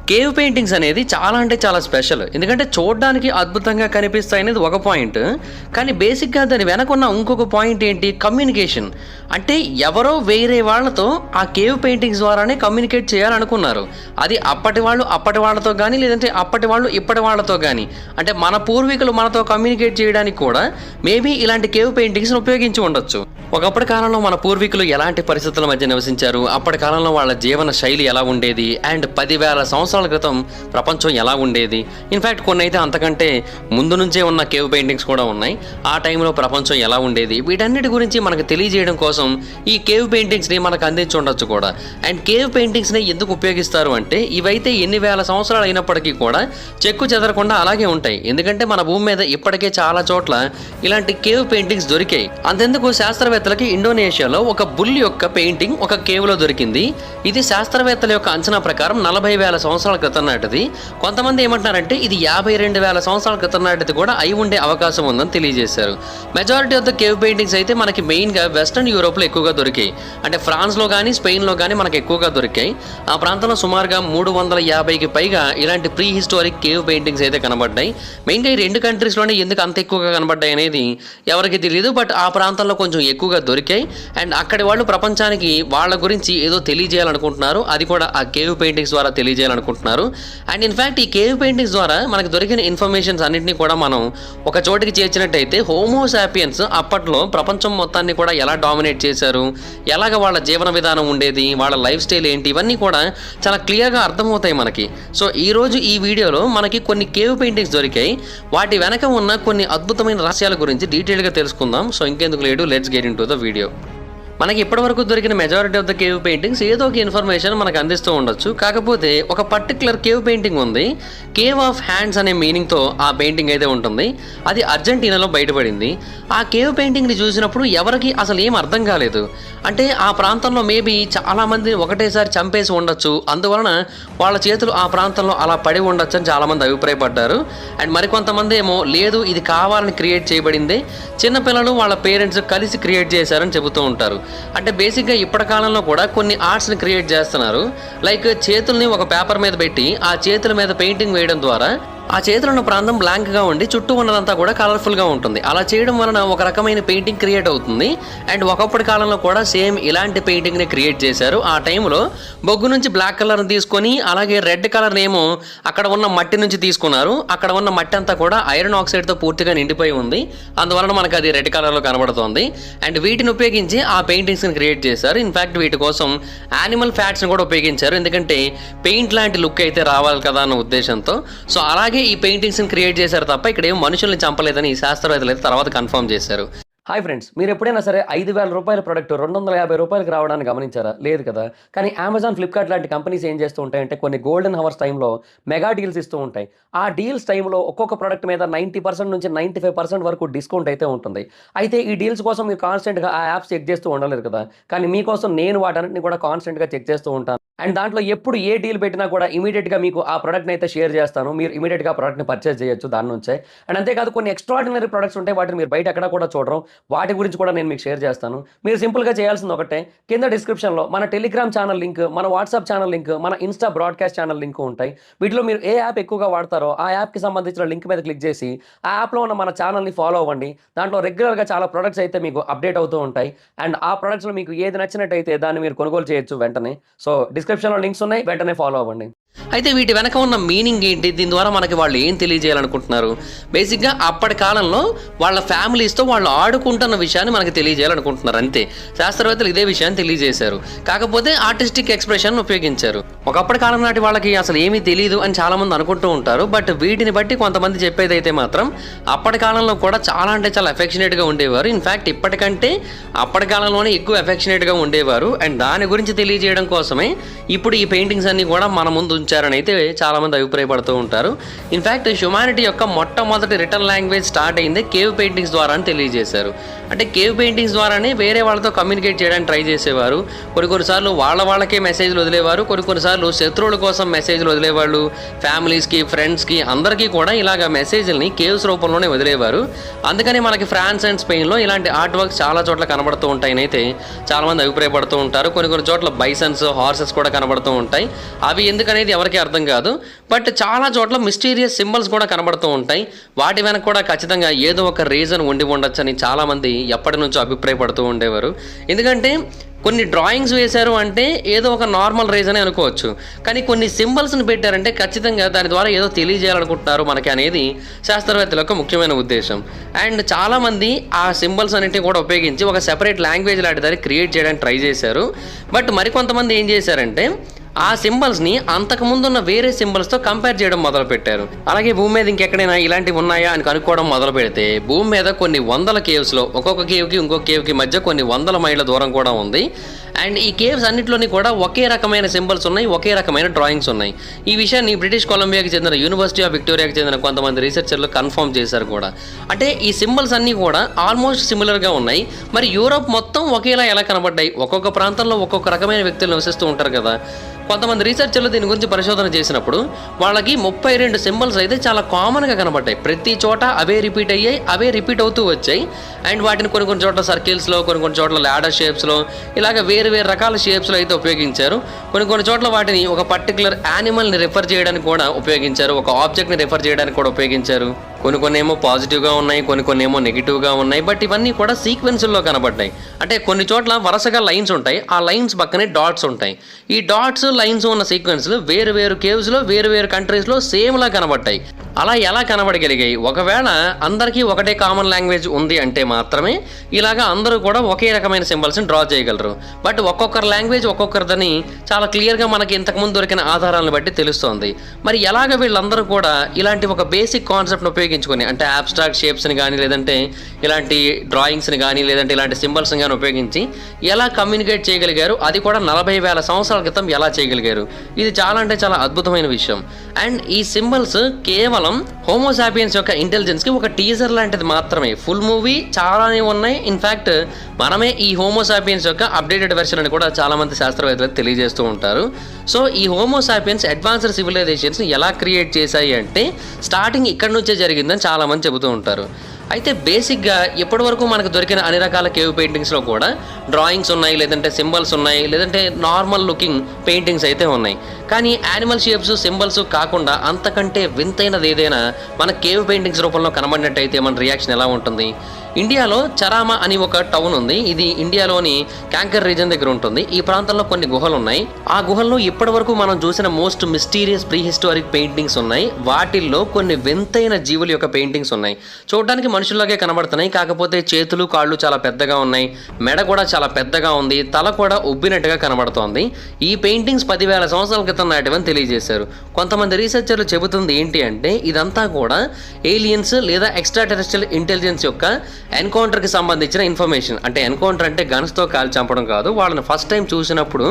Cave paintings అనేది చాలా అంటే చాలా స్పెషల్. ఎందుకంటే చూడడానికి అద్భుతంగా కనిపిస్తాయి అనేది ఒక పాయింట్. కానీ బేసిక్గా దాని వెనకున్న ఇంకొక పాయింట్ ఏంటి, కమ్యూనికేషన్. అంటే ఎవరో వేరే వాళ్ళతో ఆ కేవ్ పెయింటింగ్స్ ద్వారానే కమ్యూనికేట్ చేయాలనుకున్నారు. అది అప్పటి వాళ్ళతో కానీ, లేదంటే అప్పటి వాళ్ళు ఇప్పటి వాళ్ళతో కానీ, అంటే మన పూర్వీకులు మనతో కమ్యూనికేట్ చేయడానికి కూడా మేబీ ఇలాంటి కేవ్ పెయింటింగ్స్ని ఉపయోగించి ఉండొచ్చు. ఒకప్పటి కాలంలో మన పూర్వీకులు ఎలాంటి పరిస్థితుల మధ్య నివసించారు, అప్పటి కాలంలో వాళ్ళ జీవన శైలి ఎలా ఉండేది, అండ్ 10,000 సంవత్సరాల క్రితం ప్రపంచం ఎలా ఉండేది. ఇన్ఫ్యాక్ట్ కొన్ని అయితే అంతకంటే ముందు నుంచే ఉన్న కేవ్ పెయింటింగ్స్ కూడా ఉన్నాయి. ఆ టైంలో ప్రపంచం ఎలా ఉండేది, వీటన్నిటి గురించి మనకు తెలియజేయడం కోసం ఈ కేవ్ పెయింటింగ్స్ని మనకు అందించి ఉండొచ్చు కూడా. అండ్ కేవ్ పెయింటింగ్స్ని ఎందుకు ఉపయోగిస్తారు అంటే, ఇవైతే ఎన్ని వేల సంవత్సరాలు అయినప్పటికీ కూడా చెక్కు చెదరకుండా అలాగే ఉంటాయి. ఎందుకంటే మన భూమి మీద ఇప్పటికే చాలా చోట్ల ఇలాంటి కేవ్ పెయింటింగ్స్ దొరికాయి. అంతెందుకు శాస్త్రవేత్తలకి ఇండోనేషియాలో ఒక బుల్ యొక్క పెయింటింగ్ ఒక కేవ్లో దొరికింది. ఇది శాస్త్రవేత్తల యొక్క అంచనా ప్రకారం 40,000 సంవత్సరాల క్రితం నాటిది. కొంతమంది ఏమంటున్నారంటే ఇది 52,000 సంవత్సరాల క్రితం నాటిది కూడా అయి ఉండే అవకాశం ఉందని తెలియజేశారు. Majority of the cave paintings అయితే మనకి మెయిన్గా వెస్టర్న్ యూరోప్లో ఎక్కువగా దొరికాయి. అంటే ఫ్రాన్స్లో కానీ స్పెయిన్లో కానీ మనకి ఎక్కువగా దొరికాయి. ఆ ప్రాంతంలో సుమారుగా 350కి పైగా ఇలాంటి ప్రీ హిస్టారిక్ కేవ్ పెయింటింగ్స్ అయితే కనబడ్డాయి. మెయిన్గా ఈ 2 కంట్రీస్లోనే ఎందుకు అంత ఎక్కువగా కనబడ్డాయి అనేది ఎవరికి తెలియదు. బట్ ఆ ప్రాంతంలో కొంచెం ఎక్కువగా దొరికాయి. అండ్ అక్కడి వాళ్ళు ప్రపంచానికి వాళ్ళ గురించి ఏదో తెలియజేయాలనుకుంటున్నారు. అది కూడా ఆ కేవ్ పెయింటింగ్స్ ద్వారా తెలియజేయాలనుకుంటున్నారు. అండ్ ఇన్ఫ్యాక్ట్ ఈ కేవ్ పెయింటింగ్స్ ద్వారా మనకు దొరికిన ఇన్ఫర్మేషన్స్ అన్నింటినీ కూడా మనం ఒక చోటికి చేర్చినట్టయితే హోమోసాపియన్స్ అప్పట్లో ప్రపంచం మొత్తాన్ని కూడా ఎలా డామినేట్ చేశారు, ఎలాగ వాళ్ళ జీవన విధానం ఉండేది, వాళ్ళ లైఫ్ స్టైల్ ఏంటి, ఇవన్నీ కూడా చాలా క్లియర్గా అర్థమవుతాయి మనకి. సో ఈరోజు ఈ వీడియోలో మనకి కొన్ని కేవ్ పెయింటింగ్స్ దొరికాయి. వాటి వెనక ఉన్న కొన్ని అద్భుతమైన రహస్యాల గురించి డీటెయిల్గా తెలుసుకుందాం. సో ఇంకెందుకు late, let's get into the video. మనకి ఇప్పటివరకు దొరికిన majority of the cave paintings ఏదో ఒక ఇన్ఫర్మేషన్ మనకు అందిస్తూ ఉండొచ్చు. కాకపోతే ఒక పర్టికులర్ కేవ్ పెయింటింగ్ ఉంది, కేవ్ ఆఫ్ హ్యాండ్స్ అనే మీనింగ్తో ఆ పెయింటింగ్ అయితే ఉంటుంది. అది అర్జెంటీనాలో బయటపడింది. ఆ కేవ్ పెయింటింగ్ని చూసినప్పుడు ఎవరికి అసలు ఏం అర్థం కాలేదు. అంటే ఆ ప్రాంతంలో మేబీ చాలామంది ఒకటేసారి చంపేసి ఉండొచ్చు, అందువలన వాళ్ళ చేతులు ఆ ప్రాంతంలో అలా పడి ఉండొచ్చు అని చాలామంది అభిప్రాయపడ్డారు. అండ్ మరికొంతమంది ఏమో లేదు ఇది కావాలని క్రియేట్ చేయబడింది, చిన్నపిల్లలు వాళ్ళ పేరెంట్స్ కలిసి క్రియేట్ చేశారని చెబుతూ ఉంటారు. అంటే బేసిక్గా ఇప్పటి కాలంలో కూడా కొన్ని ఆర్ట్స్ని క్రియేట్ చేస్తున్నారు. లైక్ చేతుల్ని ఒక పేపర్ మీద పెట్టి ఆ చేతుల మీద పెయింటింగ్ వేయడం ద్వారా ఆ చేతులు ఉన్న ప్రాంతం బ్లాంక్గా ఉండి చుట్టూ ఉన్నదంతా కూడా కలర్ఫుల్గా ఉంటుంది. అలా చేయడం వలన ఒక రకమైన పెయింటింగ్ క్రియేట్ అవుతుంది. అండ్ ఒకప్పటి కాలంలో కూడా సేమ్ ఇలాంటి పెయింటింగ్ని క్రియేట్ చేశారు. ఆ టైంలో బొగ్గు నుంచి బ్లాక్ కలర్ని తీసుకొని అలాగే రెడ్ కలర్ని ఏమో అక్కడ ఉన్న మట్టి నుంచి తీసుకున్నారు. అక్కడ ఉన్న మట్టి అంతా కూడా ఐరన్ ఆక్సైడ్తో పూర్తిగా నిండిపోయి ఉంది. అందువలన మనకు అది రెడ్ కలర్లో కనబడుతుంది. అండ్ వీటిని ఉపయోగించి ఆ పెయింటింగ్స్ని క్రియేట్ చేశారు. ఇన్ఫ్యాక్ట్ వీటి కోసం యానిమల్ ఫ్యాట్స్ని కూడా ఉపయోగించారు. ఎందుకంటే పెయింట్ లాంటి లుక్ అయితే రావాలి కదా అన్న ఉద్దేశంతో. సో అలాగే ఈ పెయింటింగ్స్ని క్రియేట్ చేశారు తప్ప ఇక్కడ ఏం మనుషుల్ని చంపలేదని ఈ శాస్త్రవేత్తలు అయితే తర్వాత కన్ఫర్మ్ చేశారు. హాయ్ ఫ్రెండ్స్, మీరు ఎప్పుడైనా సరే 5,000 రూపాయల ప్రోడక్ట్ 250 రూపాయలకి రావడానికి గమనించారా? లేదు కదా. కానీ అమెజాన్, ఫ్లిప్కార్ట్ లాంటి కంపెనీస్ ఏం చేస్తూ ఉంటాయంటే కొన్ని గోల్డెన్ హవర్స్ టైంలో మెగా డీల్స్ ఇస్తూ ఉంటాయి. ఆ డీల్స్ టైంలో ఒక్కొక్క ప్రోడక్ట్ మీద 90% నుంచి 95% వరకు డిస్కౌంట్ అయితే ఉంటుంది. అయితే ఈ డీల్స్ కోసం మీరు కాన్స్టెంట్గా ఆ యాప్స్ చెక్ చేస్తూ ఉండలేరు కదా. కానీ మీకోసం నేను వాటన్నిటిని కూడా కాన్స్టెంట్గా చెక్ చేస్తూ ఉంటాను. అండ్ దాంట్లో ఎప్పుడు ఏ డీల్ పెట్టినా కూడా ఇమీడియట్గా మీకు ఆ ప్రోడక్ట్ని అయితే షేర్ చేస్తాను. మీరు ఇమీడియట్గా ప్రోడక్ట్ని పర్చేస్ చేయొచ్చు దాని నుంచే. అండ్ అంతేకాదు కొన్ని ఎక్స్ట్రాడినరీ ప్రొడక్ట్స్ ఉంటాయి, వాటిని మీరు బయట ఎక్కడ కూడా చూడరు. వాటి గురించి కూడా నేను మీకు షేర్ చేస్తాను. మీరు సింపుల్గా చేయాల్సింది ఒకటే, కింద డిస్క్రిప్షన్లో మన టెలిగ్రామ్ ఛానల్ లింక్, మన వాట్సాప్ ఛానల్ లింక్, మన ఇన్స్టా బ్రాడ్కాస్ట్ ఛానల్ లింక్ ఉంటాయి. వీటిలో మీరు ఏ యాప్ ఎక్కువగా వాడతారో ఆ యాప్కి సంబంధించిన లింక్ మీద క్లిక్ చేసి ఆ యాప్లో ఉన్న మన ఛానల్ని ఫాలో అవ్వండి. దాంట్లో రెగ్యులర్గా చాలా ప్రొడక్ట్స్ అయితే మీకు అప్డేట్ అవుతూ ఉంటాయి. అండ్ ఆ ప్రొడక్ట్స్లో మీకు ఏది నచ్చినట్టయితే దాన్ని మీరు కొనుగోలు చేయొచ్చు వెంటనే. సో డిస్క్రిప్షన్లో లింక్స్ ఉన్నాయి, వెంటనే ఫాలో అవ్వండి. అయితే వీటి వెనక ఉన్న మీనింగ్ ఏంటి, దీని ద్వారా మనకి వాళ్ళు ఏం తెలియజేయాలనుకుంటున్నారు? బేసిక్గా అప్పటి కాలంలో వాళ్ళ ఫ్యామిలీస్తో వాళ్ళు ఆడుకుంటున్న విషయాన్ని మనకి తెలియజేయాలనుకుంటున్నారు అంతే. శాస్త్రవేత్తలు ఇదే విషయాన్ని తెలియజేశారు. కాకపోతే ఆర్టిస్టిక్ ఎక్స్ప్రెషన్ ఉపయోగించారు. ఒకప్పటి కాలం నాటి వాళ్ళకి అసలు ఏమీ తెలియదు అని చాలామంది అనుకుంటూ ఉంటారు. బట్ వీటిని బట్టి కొంతమంది చెప్పేది అయితే మాత్రం అప్పటి కాలంలో కూడా చాలా అంటే చాలా అఫెక్షనేట్గా ఉండేవారు. ఇన్ఫ్యాక్ట్ ఇప్పటికంటే అప్పటి కాలంలోనే ఎక్కువ అఫెక్షనేట్గా ఉండేవారు. అండ్ దాని గురించి తెలియజేయడం కోసమే ఇప్పుడు ఈ పెయింటింగ్స్ అన్ని కూడా మన ముందు ఉంచారని అయితే చాలామంది అభిప్రాయపడుతూ ఉంటారు. ఇన్ఫ్యాక్ట్ హ్యుమానిటీ యొక్క మొట్టమొదటి రిటర్న్ లాంగ్వేజ్ స్టార్ట్ అయింది కేవ్ పెయింటింగ్స్ ద్వారా అని తెలియజేశారు. అంటే కేవ్ పెయింటింగ్స్ ద్వారానే వేరే వాళ్ళతో కమ్యూనికేట్ చేయడానికి ట్రై చేసేవారు. కొన్నిసార్లు వాళ్ళకే మెసేజ్లు వదిలేవారు, కొన్నిసార్లు శత్రువుల కోసం మెసేజ్లు వదిలేవాళ్ళు. ఫ్యామిలీస్కి, ఫ్రెండ్స్కి అందరికీ కూడా ఇలాగ మెసేజ్ని కేవ్స్ రూపంలోనే వదిలేవారు. అందుకని మనకి ఫ్రాన్స్ అండ్ స్పెయిన్లో ఇలాంటి ఆర్ట్ వర్క్స్ చాలా చోట్ల కనబడుతూ ఉంటాయని అయితే చాలామంది అభిప్రాయపడుతూ ఉంటారు. కొన్ని చోట్ల బైసన్స్, హార్సెస్ కూడా కనబడుతూ ఉంటాయి. అవి ఎందుకనేది అనేది ఎవరికీ అర్థం కాదు. బట్ చాలా చోట్ల మిస్టీరియస్ సింబల్స్ కూడా కనబడుతూ ఉంటాయి. వాటి వెనక కూడా ఖచ్చితంగా ఏదో ఒక రీజన్ ఉండి ఉండొచ్చని చాలామంది ఎప్పటి నుంచో అభిప్రాయపడుతూ ఉండేవారు. ఎందుకంటే కొన్ని డ్రాయింగ్స్ వేశారు అంటే ఏదో ఒక నార్మల్ రీజనే అనుకోవచ్చు. కానీ కొన్ని సింబల్స్ని పెట్టారంటే ఖచ్చితంగా దాని ద్వారా ఏదో తెలియజేయాలనుకుంటున్నారు మనకి అనేది శాస్త్రవేత్తల యొక్క ముఖ్యమైన ఉద్దేశం. అండ్ చాలామంది ఆ సింబల్స్ అన్నింటినీ కూడా ఉపయోగించి ఒక సెపరేట్ లాంగ్వేజ్ లాంటి దాన్ని క్రియేట్ చేయడానికి ట్రై చేశారు. బట్ మరికొంతమంది ఏం చేశారంటే ఆ సింబల్స్ని అంతకుముందున్న వేరే సింబల్స్తో కంపేర్ చేయడం మొదలుపెట్టారు. అలాగే భూమి మీద ఇంకెక్కడైనా ఇలాంటివి ఉన్నాయా అని కనుక్కోవడం మొదలు పెడితే భూమి మీద కొన్ని వందల కేవ్స్లో ఒక్కొక్క కేవ్కి ఇంకొక కేవ్కి మధ్య కొన్ని వందల మైళ్ళ దూరం కూడా ఉంది. అండ్ ఈ కేవ్స్ అన్నింటిలోని కూడా ఒకే రకమైన సింబల్స్ ఉన్నాయి, ఒకే రకమైన డ్రాయింగ్స్ ఉన్నాయి. ఈ విషయాన్ని బ్రిటిష్ కొలంబియాకి చెందిన యూనివర్సిటీ ఆఫ్ విక్టోరియాకి చెందిన కొంతమంది రీసెర్చర్లు కన్ఫర్మ్ చేశారు కూడా. అంటే ఈ సింబల్స్ అన్నీ కూడా ఆల్మోస్ట్ సిమిలర్గా ఉన్నాయి. మరి యూరోప్ మొత్తం ఒకేలా ఎలా కనబడ్డాయి? ఒక్కొక్క ప్రాంతంలో ఒక్కొక్క రకమైన వ్యక్తులు నివసిస్తూ ఉంటారు కదా. కొంతమంది రీసెర్చర్లు దీని గురించి పరిశోధన చేసినప్పుడు వాళ్ళకి 32 సింబల్స్ అయితే చాలా కామన్గా కనబడ్డాయి. ప్రతి చోట అవే రిపీట్ అయ్యాయి, అవే రిపీట్ అవుతూ వచ్చాయి. అండ్ వాటిని కొన్ని చోట్ల సర్కిల్స్లో, కొన్ని చోట్ల ల్యాడర్ షేప్స్లో, ఇలాగ వేరు రకాల షేప్స్లో అయితే ఉపయోగించారు. కొన్ని చోట్ల వాటిని ఒక పర్టికులర్ యానిమల్ని రిఫర్ చేయడానికి కూడా ఉపయోగించారు, ఒక ఆబ్జెక్ట్ని రిఫర్ చేయడానికి కూడా ఉపయోగించారు. కొన్ని ఏమో పాజిటివ్గా ఉన్నాయి, కొన్ని ఏమో నెగిటివ్గా ఉన్నాయి. బట్ ఇవన్నీ కూడా సీక్వెన్స్లో కనబడ్డాయి. అంటే కొన్ని చోట్ల వరుసగా లైన్స్ ఉంటాయి, ఆ లైన్స్ పక్కనే డాట్స్ ఉంటాయి. ఈ డాట్స్ లైన్స్ ఉన్న సీక్వెన్స్లు వేరు కేవ్స్లో వేరు కంట్రీస్లో సేమ్లా కనబడ్డాయి. అలా ఎలా కనబడగలిగాయి? ఒకవేళ అందరికీ ఒకటే కామన్ లాంగ్వేజ్ ఉంది అంటే మాత్రమే ఇలాగా అందరూ కూడా ఒకే రకమైన సింబల్స్ని డ్రా చేయగలరు. బట్ ఒక్కొక్కరి లాంగ్వేజ్ ఒక్కొక్కరిదని చాలా క్లియర్గా మనకి ఇంతకుముందు దొరికిన ఆధారాలను బట్టి తెలుస్తోంది. మరి ఎలాగ వీళ్ళందరూ కూడా ఇలాంటి ఒక బేసిక్ కాన్సెప్ట్ని ఉపయోగించుకొని, అంటే అబ్స్ట్రాక్ట్ షేప్స్ని కానీ, లేదంటే ఇలాంటి డ్రాయింగ్స్ని కానీ, లేదంటే ఇలాంటి సింబల్స్ని కానీ ఉపయోగించి ఎలా కమ్యూనికేట్ చేయగలిగారు? అది కూడా 40,000 సంవత్సరాల క్రితం ఎలా చేయగలిగారు? ఇది చాలా అంటే చాలా అద్భుతమైన విషయం. అండ్ ఈ సింబల్స్ కేవలం హోమోసాపియన్స్ యొక్క ఇంటెలిజెన్స్కి ఒక టీజర్ లాంటిది మాత్రమే. ఫుల్ మూవీ చాలానే ఉన్నాయి. ఇన్ఫ్యాక్ట్ మనమే ఈ హోమోసాపియన్స్ యొక్క అప్డేటెడ్ వెర్షన్ అని కూడా చాలామంది శాస్త్రవేత్తలు తెలియజేస్తూ ఉంటారు. సో ఈ హోమోసాపియన్స్ అడ్వాన్స్డ్ సివిలైజేషన్స్ ఎలా క్రియేట్ చేశాయి అంటే స్టార్టింగ్ ఇక్కడ నుంచే జరిగిందని చాలామంది చెబుతూ ఉంటారు. అయితే బేసిక్గా ఇప్పటి వరకు మనకు దొరికిన అన్ని రకాల కేవ్ పెయింటింగ్స్లో కూడా డ్రాయింగ్స్ ఉన్నాయి, లేదంటే సింబల్స్ ఉన్నాయి, లేదంటే నార్మల్ లుకింగ్ పెయింటింగ్స్ అయితే ఉన్నాయి. కానీ యానిమల్ షేప్స్, సింబల్స్ కాకుండా అంతకంటే వింతైనది ఏదైనా మన కేవ్ పెయింటింగ్స్ రూపంలో కనబడినట్టయితే మన రియాక్షన్ ఎలా ఉంటుంది? ఇండియాలో చరామా అని ఒక టౌన్ ఉంది. ఇది ఇండియాలోని క్యాంకర్ రీజన్ దగ్గర ఉంటుంది. ఈ ప్రాంతంలో కొన్ని గుహలు ఉన్నాయి. ఆ గుహల్లో ఇప్పటి వరకు మనం చూసిన most mysterious pre historic paintings ఉన్నాయి. వాటిల్లో కొన్ని వింతైన జీవుల యొక్క పెయింటింగ్స్ ఉన్నాయి. చూడడానికి మనుషుల్లాగే కనబడుతున్నాయి, కాకపోతే చేతులు, కాళ్ళు చాలా పెద్దగా ఉన్నాయి, మెడ కూడా చాలా పెద్దగా ఉంది, తల కూడా ఉబ్బినట్టుగా కనబడుతోంది. ఈ పెయింటింగ్స్ 10,000 సంవత్సరాల క్రితం నాటివని తెలియజేశారు. కొంతమంది రీసెర్చర్లు చెబుతుంది ఏంటి అంటే ఇదంతా కూడా ఏలియన్స్ లేదా ఎక్స్ట్రా టెరెస్ట్రియల్ ఇంటెలిజెన్స్ యొక్క ఎన్కౌంటర్కి సంబంధించిన ఇన్ఫర్మేషన్. అంటే ఎన్కౌంటర్ అంటే గన్స్తో కాల్ చంపడం కాదు. వాళ్ళని ఫస్ట్ టైం చూసినప్పుడు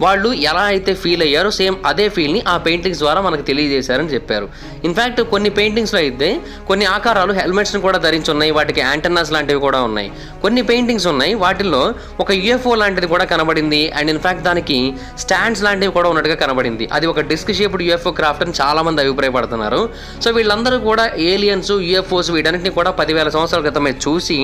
వాళ్ళు ఎలా అయితే ఫీల్ అయ్యారో సేమ్ అదే ఫీల్ని ఆ పెయింటింగ్స్ ద్వారా మనకు తెలియజేశారని చెప్పారు. ఇన్ఫ్యాక్ట్ కొన్ని పెయింటింగ్స్లో అయితే కొన్ని ఆకారాలు హెల్మెట్స్ని కూడా ధరించున్నాయి, వాటికి యాంటెన్నాస్ లాంటివి కూడా ఉన్నాయి. కొన్ని పెయింటింగ్స్ ఉన్నాయి వాటిల్లో ఒక యుఎఫ్ఓ లాంటిది కూడా కనబడింది. అండ్ ఇన్ఫ్యాక్ట్ దానికి స్టాండ్స్ లాంటివి కూడా ఉన్నట్టుగా కనబడింది. అది ఒక డిస్క్ షేప్డ్ యుఎఫ్ఓ క్రాఫ్ట్ అని చాలా మంది అభిప్రాయపడుతున్నారు. సో వీళ్ళందరూ కూడా ఏలియన్స్, యుఎఫ్ఓస్ వీటన్నిటిని కూడా 10,000 సంవత్సరాల క్రితమే చూసి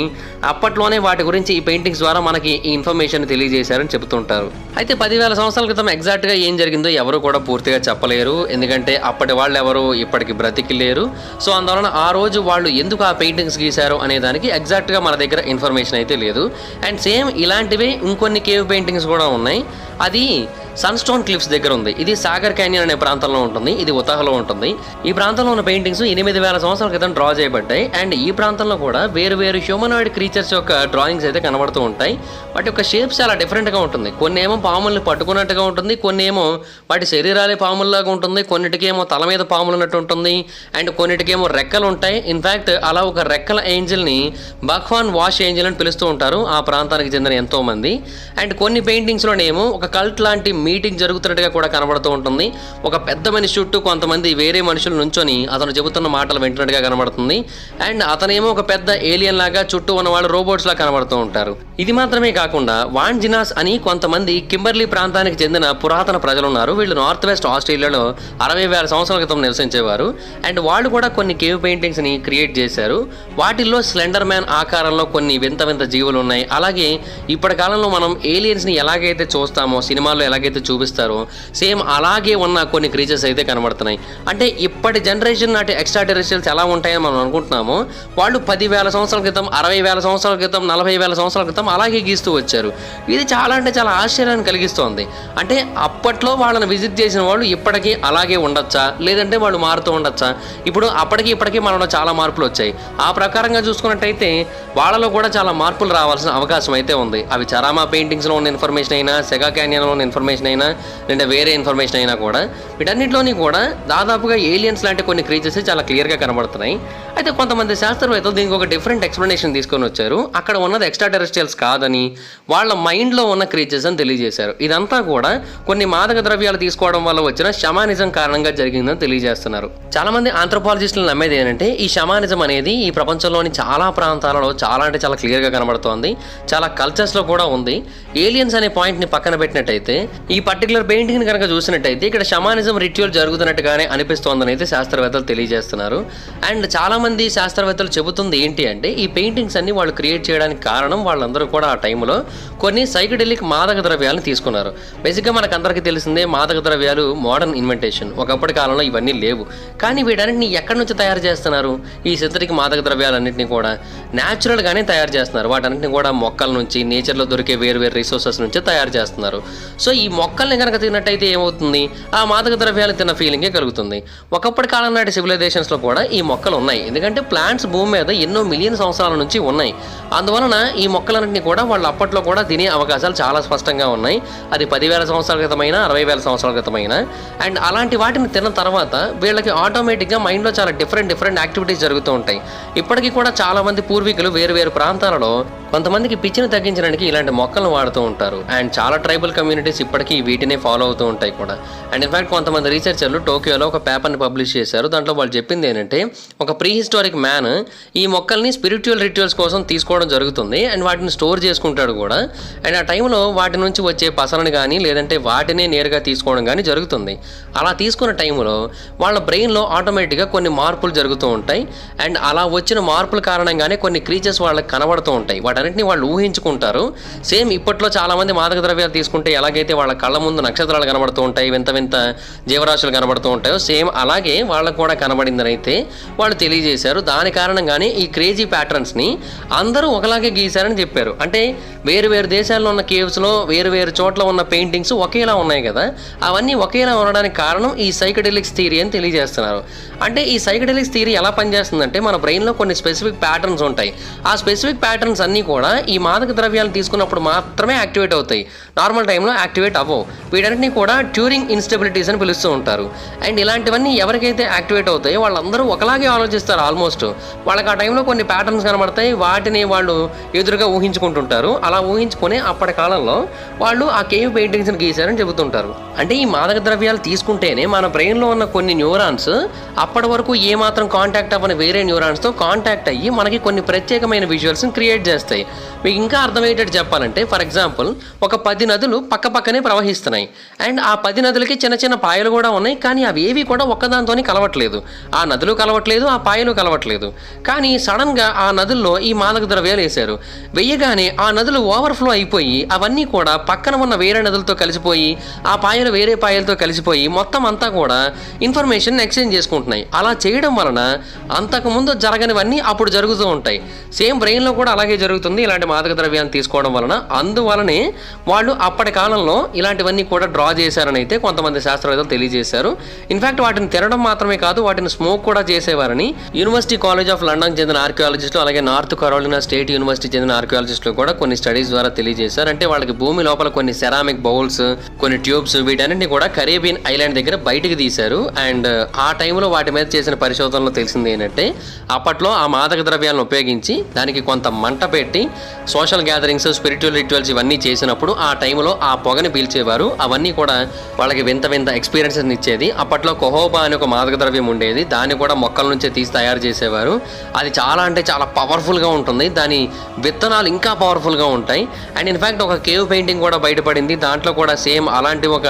అప్పట్లోనే వాటి గురించి ఈ పెయింటింగ్స్ ద్వారా మనకి ఈ ఇన్ఫర్మేషన్ తెలియజేశారని చెబుతుంటారు. అయితే 10,000 సంవత్సరాల క్రితం ఎగ్జాక్ట్గా ఏం జరిగిందో ఎవరు కూడా పూర్తిగా చెప్పలేరు. ఎందుకంటే అప్పటి వాళ్ళు ఎవరు ఇప్పటికి బ్రతికి లేరు. సో అందువలన ఆ రోజు వాళ్ళు ఎందుకు ఆ పెయింటింగ్స్ గీశారు అనే దానికి ఎగ్జాక్ట్గా మన దగ్గర ఇన్ఫర్మేషన్ అయితే లేదు. అండ్ సేమ్ ఇలాంటివే ఇంకొన్ని కేవ్ పెయింటింగ్స్ కూడా ఉన్నాయి. అది సన్స్టోన్ క్లిఫ్స్ దగ్గర ఉంది. ఇది సాగర్ క్యానియన్ అనే ప్రాంతంలో ఉంటుంది. ఇది ఉతాహలో ఉంటుంది. ఈ ప్రాంతంలో ఉన్న పెయింటింగ్స్ 8,000 సంవత్సరాల క్రితం డ్రా చేయబడ్డాయి. అండ్ ఈ ప్రాంతంలో కూడా వేరు హ్యూమనాయిడ్ క్రీచర్స్ యొక్క డ్రాయింగ్స్ అయితే కనబడుతూ ఉంటాయి. వాటి యొక్క షేప్స్ చాలా డిఫరెంట్గా ఉంటుంది. కొన్ని ఏమో పాముల్ని పట్టుకున్నట్టుగా ఉంటుంది, కొన్ని ఏమో వాటి శరీరాలే పాముల్లాగా ఉంటుంది, కొన్నిటికేమో తల మీద పాములు ఉన్నట్టు ఉంటుంది, అండ్ కొన్నిటికేమో రెక్కలు ఉంటాయి. ఇన్ఫ్యాక్ట్ అలా ఒక రెక్కల ఏంజిల్ని భగవాన్ వాష్ ఏంజిల్ అని పిలుస్తూ ఉంటారు ఆ ప్రాంతానికి చెందిన ఎంతో మంది. అండ్ కొన్ని పెయింటింగ్స్లోనేమో ఒక కల్ట్ లాంటి మీటింగ్ జరుగుతున్నట్టుగా కూడా కనబడుతూ ఉంటుంది. ఒక పెద్ద మనిషి చుట్టూ కొంతమంది వేరే మనుషులు నుంచొని అతను చెబుతున్న మాటలు వింటున్నట్టుగా కనబడుతుంది. అండ్ అతనేమో ఒక పెద్ద ఏలియన్ లాగా, చుట్టూ ఉన్న వాళ్ళు రోబోట్స్ లా కనబడుతూ ఉంటారు. ఇది మాత్రమే కాకుండా వాంజినాస్ అని కొంతమంది కింబర్లీ ప్రాంతానికి చెందిన పురాతన ప్రజలు ఉన్నారు. వీళ్ళు నార్త్ వెస్ట్ ఆస్ట్రేలియాలో 60,000 సంవత్సరాల క్రితం నివసించేవారు. అండ్ వాళ్ళు కూడా కొన్ని కేవ్ పెయింటింగ్స్ ని క్రియేట్ చేశారు. వాటిల్లో స్లెండర్ మ్యాన్ ఆకారంలో కొన్ని వింత జీవులు ఉన్నాయి. అలాగే ఇప్పటి కాలంలో మనం ఏలియన్స్ ని ఎలాగైతే చూస్తామో చూస్తామో, సినిమాల్లో ఎలాగైతే చూపిస్తారో సేమ్ అలాగే ఉన్న కొన్ని క్రీచర్స్ అయితే కనబడుతున్నాయి. అంటే ఇప్పటి జనరేషన్ నాటి ఎక్స్ట్రా టెరెస్ట్రియల్స్ ఎలా ఉంటాయని మనం అనుకుంటున్నామో వాళ్ళు 10,000 సంవత్సరాల క్రితం, 60,000 సంవత్సరాల క్రితం, 40,000 సంవత్సరాల క్రితం అలాగే గీస్తూ వచ్చారు. ఇది చాలా అంటే చాలా ఆశ్చర్యాన్ని కలిగిస్తోంది. అంటే అప్పట్లో వాళ్ళని విజిట్ చేసిన వాళ్ళు ఇప్పటికీ అలాగే ఉండొచ్చా, లేదంటే వాళ్ళు మారుతూ ఉండొచ్చా? ఇప్పుడు అప్పటికి ఇప్పటికీ మనలో చాలా మార్పులు వచ్చాయి. ఆ ప్రకారంగా చూసుకున్నట్టయితే వాళ్ళలో కూడా చాలా మార్పులు రావాల్సిన అవకాశం అయితే ఉంది. అవి చరామా పెయింటింగ్స్లో ఉన్న ఇన్ఫర్మేషన్ అయినా, సెగా క్యానియన్లో ఉన్న ఇన్ఫర్మేషన్ అయినా, లేదా వేరే ఇన్ఫర్మేషన్ అయినా కూడా వీటన్నిటిలోని కూడా దాదాపుగా ఏలియన్స్ లాంటి కొన్ని క్రీచర్స్ చాలా క్లియర్గా కనబడుతున్నాయి. అయితే కొంతమంది శాస్త్రవేత్తలు దీనికి ఒక డిఫరెంట్ ఎక్స్ప్లెనేషన్ తీసుకొని వచ్చారు. అక్కడ ఉన్నది ఎక్స్ట్రా టెరెస్ట్రియల్స్ కాదని, వాళ్ళ మైండ్లో ఉన్న క్రీచర్స్ అని తెలియజేశారు. ఇదంతా కూడా కొన్ని మాదక ద్రవ్యాలు తీసుకోవడం వల్ల వచ్చిన షమానిజం కారణంగా జరిగిందని తెలియజేస్తున్నారు. చాలా మంది ఆంథ్రోపాలజిస్టులు నమ్మేది ఏంటంటే ఈ షమానిజం అనేది ఈ ప్రపంచంలోని చాలా ప్రాంతాలలో చాలా అంటే చాలా క్లియర్గా కనబడుతోంది, చాలా కల్చర్స్లో కూడా ఉంది. ఏలియన్స్ అనే పాయింట్ని పక్కన పెట్టినట్టయితే ఈ పర్టికులర్ పెయింటింగ్ని కనుక చూసినట్టయితే ఇక్కడ షమానిజం రిచువల్ జరుగుతున్నట్టుగానే అనిపిస్తోందని అయితే శాస్త్రవేత్తలు తెలియజేస్తున్నారు. అండ్ చాలా మంది శాస్త్రవేత్తలు చెబుతుంది ఏంటి అంటే ఈ పెయింటింగ్స్ అన్ని వాళ్ళు క్రియేట్ చేయడానికి కారణం వాళ్ళందరూ కూడా ఆ టైంలో కొన్ని సైకెడెలిక్ మాదక ద్రవ్యాలను తీసుకున్నారు. బేసిక్గా మనకు అందరికీ తెలిసిందే మాదక ద్రవ్యాలు మోడర్న్ ఇన్వెంటేషన్. ఒకప్పటి కాలంలో ఇవన్నీ లేవు. కానీ వీటన్నిటిని ఎక్కడి నుంచి తయారు చేస్తున్నారు? ఈ సింథటిక్ మాదక ద్రవ్యాలన్నింటినీ కూడా న్యాచురల్గానే తయారు చేస్తున్నారు. వాటన్నింటినీ కూడా మొక్కల నుంచి, నేచర్లో దొరికే వేరు వేరు రిసోర్సెస్ నుంచి తయారు చేస్తున్నారు. సో ఈ మొక్కల్ని కనుక తిన్నట్టయితే ఏమవుతుంది? ఆ మాదక ద్రవ్యాలు తిన్న ఫీలింగే కలుగుతుంది. ఒకప్పటి కాలం నాటి సివిలైజేషన్స్లో కూడా ఈ మొక్కలు ఉన్నాయి. ఎందుకంటే ప్లాంట్స్ భూమి మీద ఎన్నో మిలియన్ సంవత్సరాల నుంచి ఉన్నాయి. అందువలన ఈ మొక్కలన్నింటినీ కూడా వాళ్ళు అప్పట్లో కూడా తినే అవకాశాలు చాలా స్పష్టంగా ఉన్నాయి. అది 10,000 సంవత్సరాల క్రితమైనా, 60,000 సంవత్సరాల క్రితమైనా. అండ్ అలాంటి వాటిని తిన్న తర్వాత వీళ్ళకి ఆటోమేటిక్గా మైండ్లో చాలా డిఫరెంట్ యాక్టివిటీస్ జరుగుతూ ఉంటాయి. ఇప్పటికీ కూడా చాలా మంది పూర్వీకులు వేరు వేరు ప్రాంతాలలో కొంతమందికి పిచ్చిని తగ్గించడానికి ఇలాంటి మొక్కలను వాడుతూ ఉంటారు. అండ్ చాలా ట్రైబల్ కమ్యూనిటీస్ ఇప్పటికీ వీటినే ఫాలో అవుతూ ఉంటాయి కూడా. అండ్ ఇన్ఫాక్ట్ కొంతమంది రీసెర్చర్లు టోక్యోలో ఒక పేపర్ని పబ్లిష్ చేశారు. దాంట్లో వాళ్ళు చెప్పింది ఏంటంటే ఒక ప్రీ హిస్టారిక్ మ్యాన్ ఈ మొక్కల్ని స్పిరిచువల్ రిచువల్స్ కోసం తీసుకోవడం జరుగుతుంది అండ్ వాటిని స్టోర్ చేసుకుంటాడు కూడా. అండ్ ఆ టైంలో వాటి నుంచి వచ్చే పసలను కానీ లేదంటే వాటినే నేరుగా తీసుకోవడం కానీ జరుగుతుంది. అలా తీసుకున్న టైంలో వాళ్ళ బ్రెయిన్లో ఆటోమేటిక్గా కొన్ని మార్పులు జరుగుతూ ఉంటాయి. అండ్ అలా వచ్చిన మార్పుల కారణంగానే కొన్ని క్రీచర్స్ వాళ్ళకి కనబడుతూ ఉంటాయి. వాటన్నిటిని వాళ్ళు ఊహించుకుంటారు. సేమ్ ఇప్పట్లో చాలామంది మాదక ద్రవ్యాలు తీసుకుంటే ఎలాగైతే వాళ్ళ కళ్ళ ముందు నక్షత్రాలు కనబడుతూ ఉంటాయి, వింత వింత జీవరాశులు కనబడుతూ ఉంటాయో సేమ్ అలాగే వాళ్ళకు కూడా కనబడిందని అయితే వాళ్ళు తెలియజేశారు. దాని కారణంగానే ఈ క్రేజీ ప్యాటర్న్స్ని అందరూ ఒకలాగే గీశారని చెప్పారు. అంటే వేరు వేరు దేశాల్లో ఉన్న కేవ్స్లో వేరు వేరు చోట్ల ఉన్న పెయింటింగ్స్ ఒకేలా ఉన్నాయి కదా, అవన్నీ ఒకేలా ఉండడానికి కారణం ఈ సైకెడెలిక్స్ థియరీ అని తెలియజేస్తున్నారు. అంటే ఈ సైకెడెలిక్స్ థియరీ ఎలా పనిచేస్తుందంటే మన బ్రెయిన్లో కొన్ని స్పెసిఫిక్ ప్యాటర్న్స్ ఉంటాయి. ఆ స్పెసిఫిక్ ప్యాటర్న్స్ అన్నీ కూడా ఈ మాదక ద్రవ్యాలు తీసుకున్నప్పుడు మాత్రమే యాక్టివేట్ అవుతాయి. నార్మల్ టైంలో యాక్టివేట్ అవ్వవు. వీటన్నిటిని కూడా ట్యూరింగ్ ఇన్స్టెబిలిటీస్ అని పిలుస్తూ ఉంటారు. అండ్ ఇలాంటివన్నీ ఎవరికైతే యాక్టివేట్ అవుతాయో వాళ్ళందరూ ఒకలాగే ఆలోచిస్తారు. ఆల్మోస్ట్ వాళ్ళకి ఆ టైంలో కొన్ని ప్యాటర్న్స్ కనబడతాయి, వాటిని వాళ్ళు ఎదురుగా ఊహించుకుంటుంటారు. అలా ఊహించుకొని అప్పటి కాలంలో వాళ్ళు ఆ కేవ్ పెయింటింగ్స్ని గీశారని చెబుతుంటారు. అంటే ఈ మాదక ద్రవ్యాలు తీసుకుంటేనే మన బ్రెయిన్లో ఉన్న కొన్ని న్యూరాన్స్ అప్పటి వరకు ఏమాత్రం కాంటాక్ట్ అవ్వని వేరే న్యూరాన్స్తో కాంటాక్ట్ అయ్యి మనకి కొన్ని ప్రత్యేకమైన విజువల్స్ని క్రియేట్ చేస్తాయి. మీకు ఇంకా అర్థమయ్యేటట్టు చెప్పాలంటే ఫర్ ఎగ్జాంపుల్ ఒక 10 నదులు పక్కపక్కనే ప్రవహిస్తున్నాయి. అండ్ ఆ 10 నదులకి చిన్న చిన్న పాయలు కూడా ఉన్నాయి. కానీ అవి ఏవి కూడా ఒక్కదాంతోనే కలవట్లేదు. ఆ నదులు కలవట్లేదు, ఆ పాయలు కలవట్లేదు. కానీ సడన్గా ఆ నదుల్లో ఈ మాదక ద్రవ్యాలు వేశారు. వెయ్యగానే ఆ నదులు ఓవర్ఫ్లో అయిపోయి అవన్నీ కూడా పక్కన ఉన్న వేరే నదులతో కలిసిపోయి ఆ పాయలు వేరే పాయలతో కలిసిపోయి మొత్తం అంతా కూడా ఇన్ఫర్మేషన్ ఎక్స్చేంజ్ చేసుకుంటున్నాయి. అలా చేయడం వలన అంతకుముందు జరగనివన్నీ అప్పుడు జరుగుతూ ఉంటాయి. సేమ్ బ్రెయిన్లో కూడా అలాగే జరుగుతుంది ఇలాంటి మాదక ద్రవ్యాన్ని తీసుకోవడం వలన. అందువలనే వాళ్ళు అప్పటి కాలంలో ఇలాంటివన్నీ కూడా డ్రా చేశారని అయితే కొంతమంది శాస్త్రవేత్తలు తెలియజేశారు. ఇన్ఫాక్ట్ వాటిని తినడం మాత్రమే కాదు, వాటిని స్మోక్ కూడా చేసేవారని యూనివర్సిటీ కాలేజ్ ఆఫ్ లండన్కి చెందిన ఆర్కియాలజిస్టులు అలాగే నార్త్ కరోలినా స్టేట్ యూనివర్సిటీ చెందిన ఆర్కియాలజిస్టులు కూడా కొన్ని స్టడీస్ ద్వారా తెలియజేశారు. అంటే వాళ్ళకి భూమి లోపల కొన్ని సెరామిక్ బౌల్స్, కొన్ని ట్యూబ్స్ వీటన్నింటినీ కూడా కరేబియన్ ఐలాండ్ దగ్గర బయటికి తీశారు. అండ్ ఆ టైంలో వాటి మీద చేసిన పరిశోధనలో తెలిసింది ఏంటంటే అప్పట్లో ఆ మాదక ద్రవ్యాలను ఉపయోగించి దానికి కొంత మంట పెట్టి సోషల్ గ్యాదరింగ్స్, స్పిరిచువల్ రిచువల్స్ ఇవన్నీ చేసినప్పుడు ఆ టైంలో ఆ పొగని పీల్చేవారు. అవన్నీ కూడా వాళ్ళకి వింత వింత ఎక్స్పీరియన్సెస్ ఇచ్చేది. అప్పట్లో కొహోబా అనే ఒక మాదక ద్రవ్యం ఉండేది, దాన్ని కూడా మొక్కల నుంచే తీసి తయారు చేసేవారు. అది చాలా అంటే చాలా పవర్ఫుల్గా ఉంటుంది, దాని విత్తనాలు ఇంకా పవర్ఫుల్గా ఉంటాయి. అండ్ ఇన్ఫ్యాక్ట్ ఒక కేవ్ పెయింటింగ్ కూడా బయటపడింది. దాంట్లో కూడా సేమ్ అలాంటి ఒక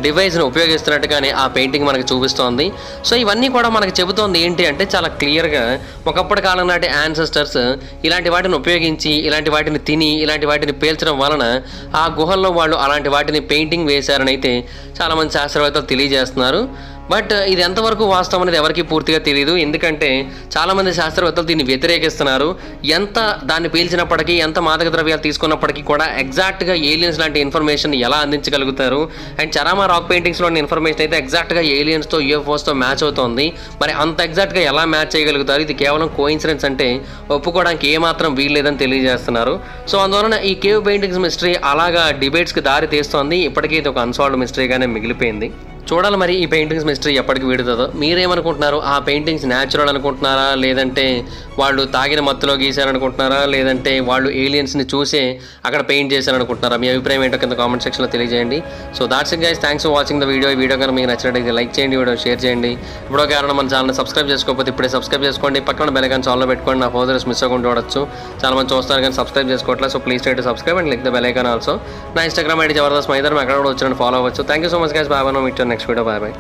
డివైస్ని ఉపయోగిస్తున్నట్టుగానే ఆ పెయింటింగ్ మనకి చూపిస్తోంది. సో ఇవన్నీ కూడా మనకి చెబుతోంది ఏంటి అంటే చాలా క్లియర్గా ఒకప్పటి కాలం నాటి యాన్సెస్టర్స్ ఇలాంటి వాటిని ఉపయోగించి ఇలాంటి వాటిని తిని ఇలాంటి వాటిని పేల్చడం వలన ఆ గుహల్లో వాళ్ళు వాళ్ళు అలాంటి వాటిని పెయింటింగ్ వేశారని అయితే చాలామంది శాస్త్రవేత్తలు తెలియజేస్తున్నారు. బట్ ఇది ఎంతవరకు వాస్తవం అనేది ఎవరికీ పూర్తిగా తెలియదు. ఎందుకంటే చాలామంది శాస్త్రవేత్తలు దీన్ని వ్యతిరేకిస్తున్నారు. ఎంత దాన్ని పీల్చినప్పటికీ, ఎంత మాదక ద్రవ్యాలు తీసుకున్నప్పటికీ కూడా ఎగ్జాక్ట్గా ఏలియన్స్ లాంటి ఇన్ఫర్మేషన్ ఎలా అందించగలుగుతారు? అండ్ చరామా రాక్ పెయింటింగ్స్లోని ఇన్ఫర్మేషన్ అయితే ఎగ్జాక్ట్గా ఏలియన్స్తో, యూఎఫ్ఓస్తో మ్యాచ్ అవుతోంది. మరి అంత ఎగ్జాక్ట్గా ఎలా మ్యాచ్ చేయగలుగుతారు? ఇది కేవలం కోఇన్సిడెన్స్ అంటే ఒప్పుకోవడానికి ఏమాత్రం వీల్లేదని తెలియజేస్తున్నారు. సో అందువలన ఈ కేవ్ పెయింటింగ్స్ మిస్టరీ అలాగా డిబేట్స్కి దారి తీస్తోంది. ఇప్పటికీ ఇది ఒక అన్సాల్వ్డ్ మిస్టరీగానే మిగిలిపోయింది. చూడాలి మరి ఈ పెయింటింగ్స్ మిస్టరీ ఎప్పటికి వీడుతుందో. మీరేమనుకుంటున్నారు? ఆ పెయింటింగ్స్ న్యాచురల్ అనుకుంటున్నారా, లేదంటే వాళ్ళు తాగిన మత్తులో గీశారనుకుంటున్నారా, లేదంటే వాళ్ళు ఏలియన్స్ని చూసే అక్కడ పెయింట్ చేశారనుకుంటున్నారా? మీ అభిప్రాయం ఏంటో కింద కామెంట్ సెక్షన్లో తెలియజేయండి. So that's it guys, thanks for watching the video. ఈ వీడియో కనుక మీకు నచ్చినట్లయితే లైక్ చేయండి, వీడియో షేర్ చేయండి. ఇప్పుడు కారణం మన ఛానల్ సబ్స్క్రైబ్ చేసుకోకపోతే ఇప్పుడే సబ్స్క్రైబ్ చేసుకోండి. పక్కన బెల్ ఐకాన్ ఆన్లో పెట్టుకోండి. నా ఫోటోస్ మిస్ అవ్వకుండా చూడొచ్చు. చాలా మంది చూస్తారు కానీ సబ్స్క్రైబ్ చేసుకోవట్లేదు. So please try to subscribe and click the bell icon also. నా ఇన్స్టాగ్రామ్ ఐడి జబర్దస్త్ మైదర్, అక్కడ కూడా వచ్చి ఫాలో అవ్వచ్చు. Thank you so much guys. Bye bye. Meet next video. Bye bye.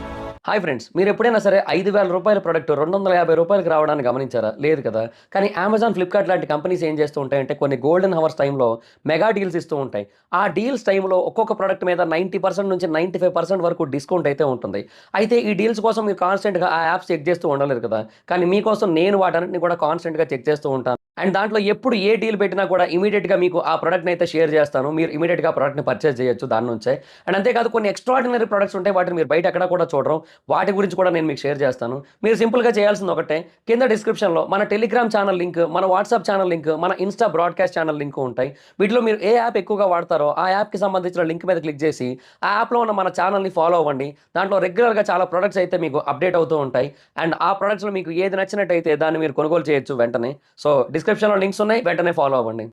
Hi friends, మీరు ఎప్పుడైనా సరే 5,000 రూపాయల ప్రొడక్ట్ 250 రూపాయలకి రావడానికి గమనించారా? లేదు కదా. కానీ అమెజాన్, ఫ్లిప్కార్ట్ లాంటి కంపెనీస్ ఏం చేస్తూ ఉంటాయంటే కొన్ని గోల్డెన్ హవర్స్ టైంలో మెగా డీల్స్ ఇస్తూ ఉంటాయి. ఆ డీల్స్ టైంలో ఒక్కొక్క ప్రొడక్ట్ మీద 90% నుంచి 95% వరకు డిస్కౌంట్ అయితే ఉంటుంది. అయితే ఈ డీల్స్ కోసం మీరు కాన్స్టెంట్గా ఆ యాప్స్ చెక్ చేస్తూ ఉండలేరు కదా. కానీ మీకోసం నేను వాటన్నిటిని కూడా కాన్స్టెంట్గా చెక్ చేస్తూ ఉంటాను. అండ్ దాంట్లో ఎప్పుడు ఏ డీల్ పెట్టినా కూడా ఇమీడియట్గా మీకు ఆ ప్రొడక్ట్ని అయితే షేర్ చేస్తాను. మీరు ఇమీడియట్గా ప్రొడక్ట్ని పర్చేస్ చేయొచ్చు దాని నుంచే. అండ్ అంతేకాదు కొన్ని ఎక్స్ట్రాడినరీ ప్రొడక్ట్స్ ఉంటాయి, వాటిని మీరు బయట ఎక్కడ కూడా చూడరు. వాటి గురించి కూడా నేను మీకు షేర్ చేస్తాను. మీరు సింపుల్గా చేయాల్సింది ఒకటే, కింద డిస్క్రిప్షన్లో మన టెలిగ్రామ్ ఛానల్ లింక్, మన వాట్సాప్ ఛానల్ లింక్, మన ఇన్స్టా బ్రాడ్కాస్ట్ ఛానల్ లింక్ ఉంటాయి. వీటిలో మీరు ఏ యాప్ ఎక్కువగా వాడతారో ఆ యాప్కి సంబంధించిన లింక్ మీద క్లిక్ చేసి ఆ యాప్లో ఉన్న మన ఛానల్ని ఫాలో అవ్వండి. దాంట్లో రెగ్యులర్గా చాలా ప్రొడక్ట్స్ అయితే మీకు అప్డేట్ అవుతూ ఉంటాయి. అండ్ ఆ ప్రొడక్ట్స్లో మీకు ఏది నచ్చినట్టయితే దాన్ని మీరు కొనుగోలు చేయొచ్చు వెంటనే. సో డిస్క్రిప్షన్లో లింక్స్ ఉన్నాయి, వెంటనే ఫాలో అవ్వండి.